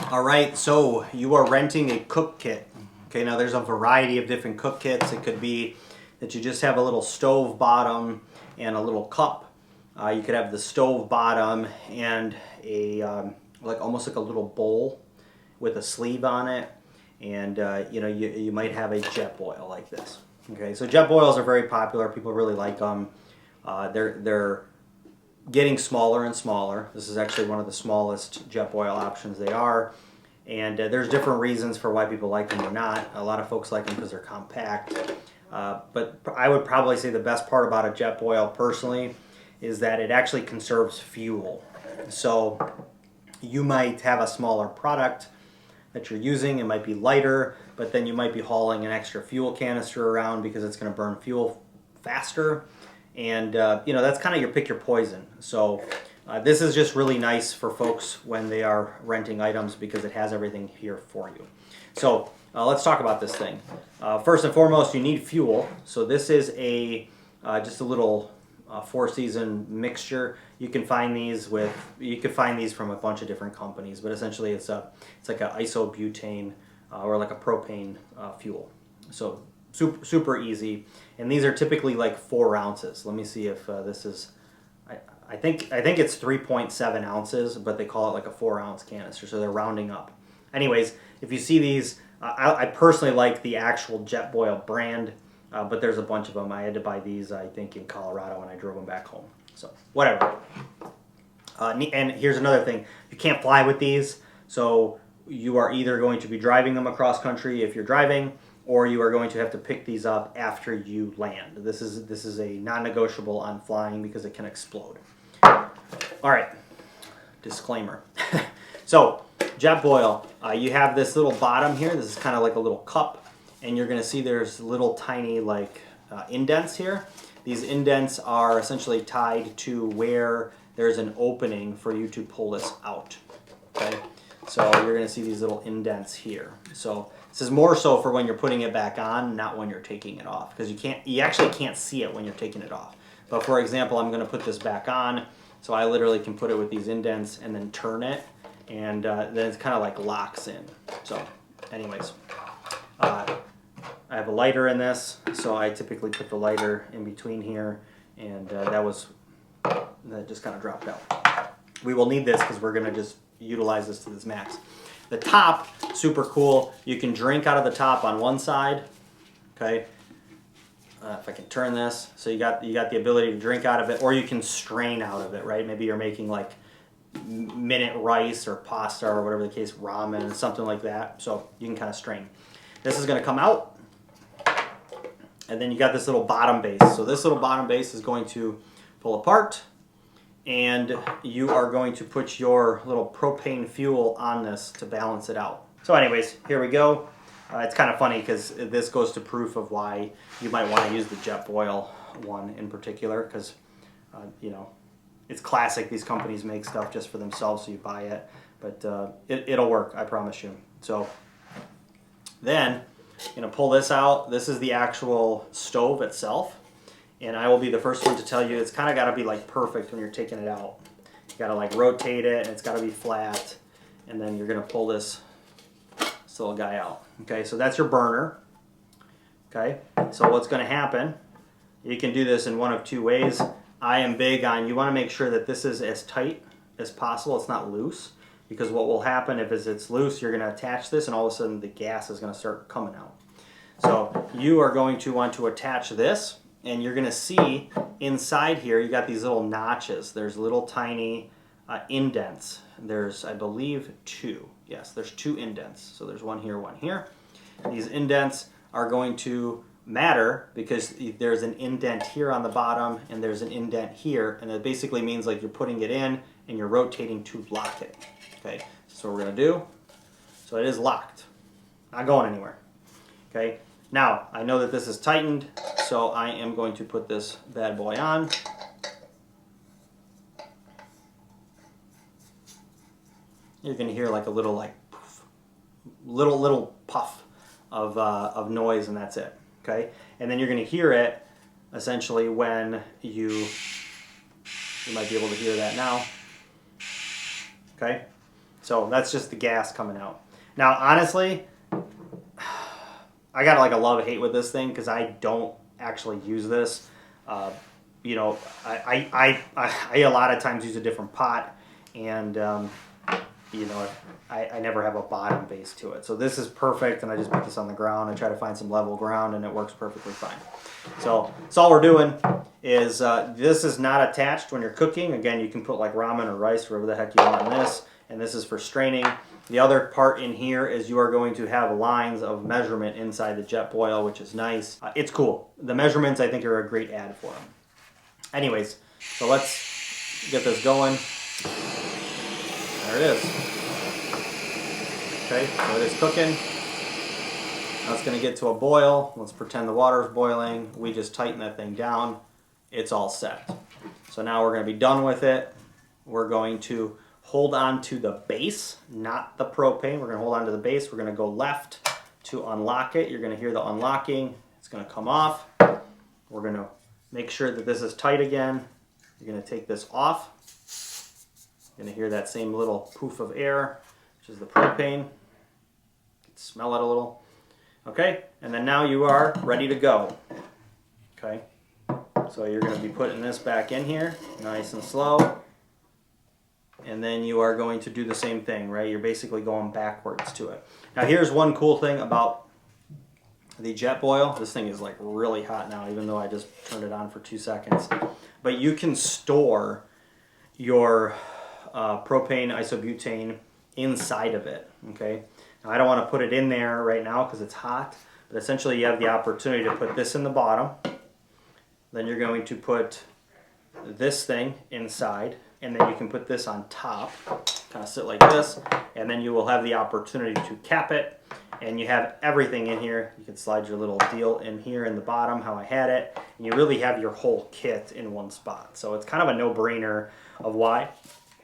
All right, so you are renting a cook kit. Okay, now there's a variety of different cook kits. It could be that you just have a little stove bottom and a little cup. You could have the stove bottom and a like almost like a little bowl with a sleeve on it, and you might have a jet boil like this. Okay, so jet boils are very popular. People really like them. They're getting smaller and smaller. This is actually one of the smallest jet boil options they are. And there's different reasons for why people like them or not. A lot of folks like them because they're compact. But I would probably say the best part about a jet boil personally is that it actually conserves fuel. So you might have a smaller product that you're using. It might be lighter, but then you might be hauling an extra fuel canister around because it's going to burn fuel faster. And that's kind of your pick your poison. So this is just really nice for folks when they are renting items because it has everything here for you. So let's talk about this thing. First and foremost, you need fuel. So this is just a little four-season mixture. You can find these from a bunch of different companies, but essentially it's like an isobutane or like a propane fuel. So super easy, and these are typically like 4 ounces. Let me see if this is. I think it's 3.7 ounces, but they call it like a 4-ounce canister, so they're rounding up. Anyways, if you see these, I personally like the actual Jet Boil brand, but there's a bunch of them. I had to buy these, I think, in Colorado when I drove them back home. So whatever. And here's another thing: you can't fly with these, so you are either going to be driving them across country if you're driving, or you are going to have to pick these up after you land. This is a non-negotiable on flying because it can explode. All right, disclaimer. So, jet boil, you have this little bottom here. This is kind of like a little cup, and you're going to see there's little tiny indents here. These indents are essentially tied to where there's an opening for you to pull this out. Okay, so you're going to see these little indents here. So this is more so for when you're putting it back on, not when you're taking it off, because you actually can't see it when you're taking it off. But for example, I'm going to put this back on, so I literally can put it with these indents and then turn it, and then it's kind of like locks in. So anyways, I have a lighter in this, so I typically put the lighter in between here, and that just kind of dropped out. We will need this because we're going to just utilize this to this max. The top, super cool. You can drink out of the top on one side. Okay, if I can turn this, so you got the ability to drink out of it, or you can strain out of it. Right? Maybe you're making like minute rice or pasta or whatever the case, ramen, something like that. So you can kind of strain. This is going to come out, and then you got this little bottom base. So this little bottom base is going to pull apart, and you are going to put your little propane fuel on this to balance it out. So anyways, here we go. It's kind of funny because this goes to proof of why you might want to use the jet boil one in particular, because it's classic. These companies make stuff just for themselves, so you buy it, but it'll work, I promise you. So then pull this out. This is the actual stove itself. And I will be the first one to tell you it's kind of got to be like perfect when you're taking it out. You got to like rotate it, and it's got to be flat, and then you're going to pull this little guy out. Okay, so that's your burner. Okay, so what's going to happen, you can do this in one of 2 ways. I am big on, you want to make sure that this is as tight as possible. It's not loose, because what will happen if it's loose, you're going to attach this, and all of a sudden the gas is going to start coming out. So you are going to want to attach this, and you're going to see inside here, you got these little notches. There's little tiny indents. There's, I believe, 2. Yes, there's 2 indents. So there's one here, one here. These indents are going to matter because there's an indent here on the bottom, and there's an indent here, and it basically means like you're putting it in and you're rotating to lock it. Okay, so what we're going to do, so it is locked. Not going anywhere. Okay. Now, I know that this is tightened, so I am going to put this bad boy on. You're going to hear like a little like poof, little puff of noise, and that's it. Okay, and then you're going to hear it essentially when you might be able to hear that now. Okay, So that's just the gas coming out. Now, honestly, I got like a love-hate with this thing because I don't actually use this. You know, I a lot of times use a different pot, and you know, I never have a bottom base to it. So this is perfect, and I just put this on the ground and try to find some level ground, and it works perfectly fine. So all we're doing is this is not attached when you're cooking. Again, you can put like ramen or rice, whatever the heck you want in this, and this is for straining. The other part in here is you are going to have lines of measurement inside the jet boil, which is nice. It's cool. The measurements, I think, are a great add for them. Anyways, so let's get this going. There it is. Okay, so it is cooking. Now it's going to get to a boil. Let's pretend the water is boiling. We just tighten that thing down. It's all set. So now we're going to be done with it. We're going to hold on to the base, not the propane. We're going to hold on to the base. We're going to go left to unlock it. You're going to hear the unlocking. It's going to come off. We're going to make sure that this is tight again. You're going to take this off. You're going to hear that same little poof of air, which is the propane. You can smell it a little. Okay, and then now you are ready to go. Okay, so you're going to be putting this back in here, nice and slow. And then you are going to do the same thing, right? You're basically going backwards to it. Now here's one cool thing about the jet boil. This thing is like really hot now, even though I just turned it on for 2 seconds. But you can store your propane isobutane inside of it, okay? Now I don't want to put it in there right now because it's hot, but essentially you have the opportunity to put this in the bottom. Then you're going to put this thing inside, and then you can put this on top, kind of sit like this, and then you will have the opportunity to cap it, and you have everything in here. You can slide your little deal in here in the bottom, how I had it, and you really have your whole kit in one spot. So it's kind of a no-brainer of why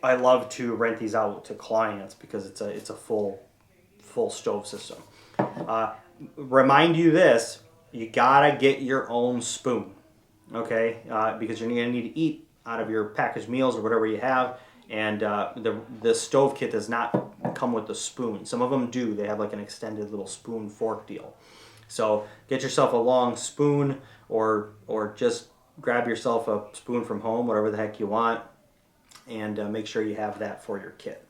I love to rent these out to clients, because it's a full stove system. Remind you this, you gotta get your own spoon, okay? Because you're gonna need to eat out of your packaged meals or whatever you have, and the stove kit does not come with the spoon. Some of them do. They have like an extended little spoon fork deal. So get yourself a long spoon, or just grab yourself a spoon from home, whatever the heck you want, and make sure you have that for your kit.